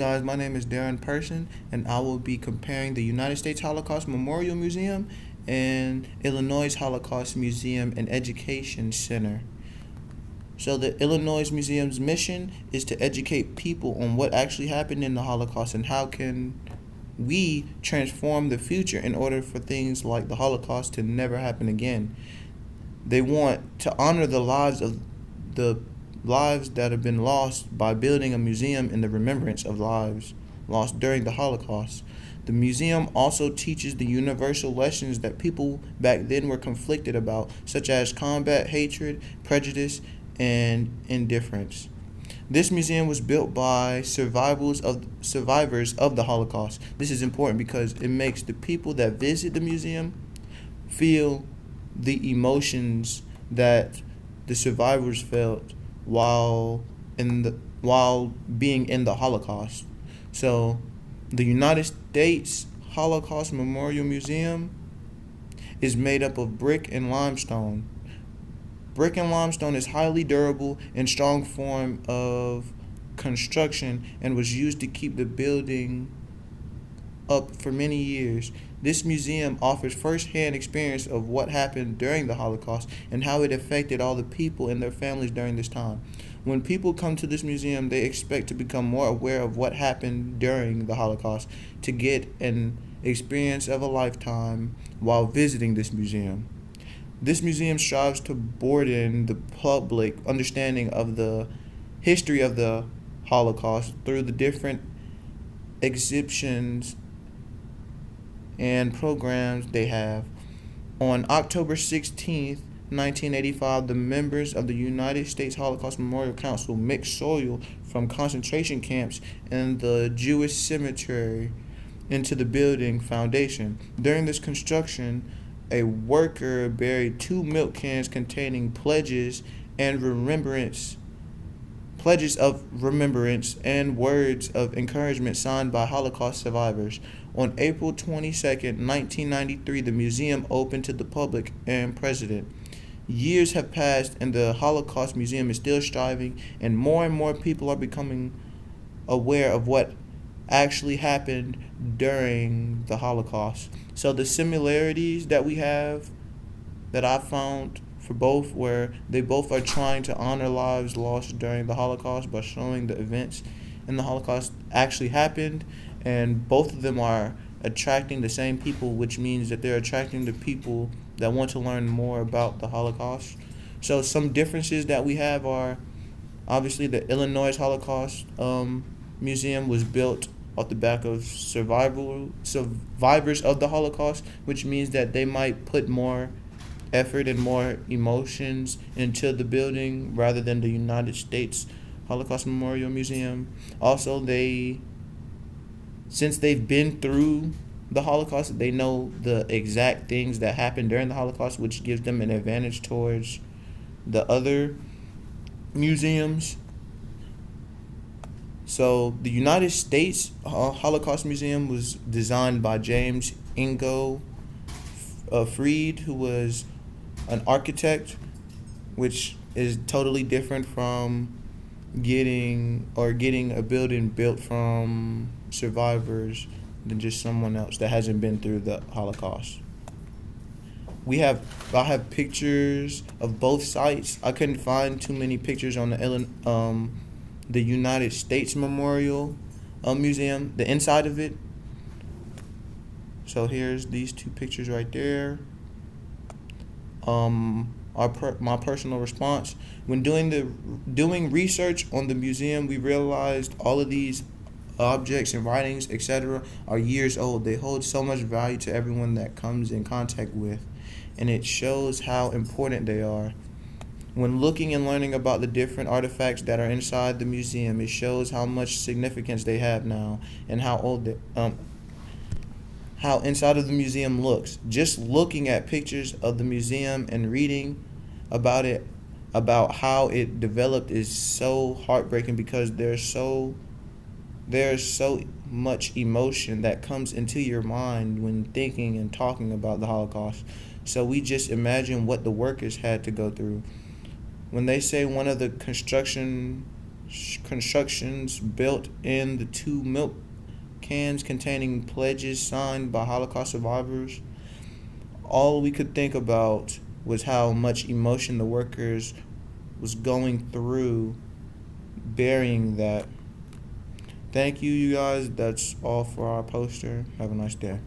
Guys, my name is Darren Person, and I will be comparing the United States Holocaust Memorial Museum and Illinois Holocaust Museum and Education Center. So, the Illinois Museum's mission is to educate people on what actually happened in the Holocaust and how can we transform the future in order for things like the Holocaust to never happen again. They want to honor the lives that have been lost by building a museum in the remembrance of lives lost during the Holocaust. The museum also teaches the universal lessons that people back then were conflicted about, such as combat, hatred, prejudice, and indifference. This museum was built by survivors of the Holocaust. This is important because it makes the people that visit the museum feel the emotions that the survivors felt while being in the Holocaust. So, the United States Holocaust Memorial Museum is made up of brick and limestone. Brick and limestone is highly durable and strong form of construction and was used to keep the building up for many years. This museum offers first-hand experience of what happened during the Holocaust and how it affected all the people and their families during this time. When people come to this museum, they expect to become more aware of what happened during the Holocaust to get an experience of a lifetime while visiting this museum. This museum strives to broaden the public understanding of the history of the Holocaust through the different exhibitions and programs they have. On October 16th, 1985, the members of the United States Holocaust Memorial Council mixed soil from concentration camps and the Jewish cemetery into the building foundation. During this construction, a worker buried 2 milk cans containing pledges of remembrance and words of encouragement signed by Holocaust survivors. On April 22nd, 1993, the museum opened to the public and president. Years have passed and the Holocaust Museum is still striving, and more people are becoming aware of what actually happened during the Holocaust. So the similarities that we have that I found for both where they both are trying to honor lives lost during the Holocaust by showing the events in the Holocaust actually happened, and both of them are attracting the same people, which means that they're attracting the people that want to learn more about the Holocaust. So some differences that we have are obviously the Illinois Holocaust Museum was built off the back of survivors of the Holocaust, which means that they might put more effort and more emotions into the building rather than the United States Holocaust Memorial Museum. Also, since they've been through the Holocaust, they know the exact things that happened during the Holocaust, which gives them an advantage towards the other museums. So the United States Holocaust Museum was designed by James Ingo Fried, who was an architect, which is totally different from getting a building built from survivors than just someone else that hasn't been through the Holocaust. I have pictures of both sites. I couldn't find too many pictures on the United States Memorial Museum, the inside of it. So here's these 2 pictures right there. My personal response when doing research on the museum, we realized all of these objects and writings, etc., are years old. They hold so much value to everyone that comes in contact with, and it shows how important they are. When looking and learning about the different artifacts that are inside the museum, it shows how much significance they have now and how inside of the museum looks. Just looking at pictures of the museum and reading about how it developed is so heartbreaking because there's so much emotion that comes into your mind when thinking and talking about the Holocaust. So we just imagine what the workers had to go through. When they say one of the construction constructions built in the 2 milk cans containing pledges signed by Holocaust survivors. All we could think about was how much emotion the workers was going through burying that. Thank you, you guys. That's all for our poster. Have a nice day.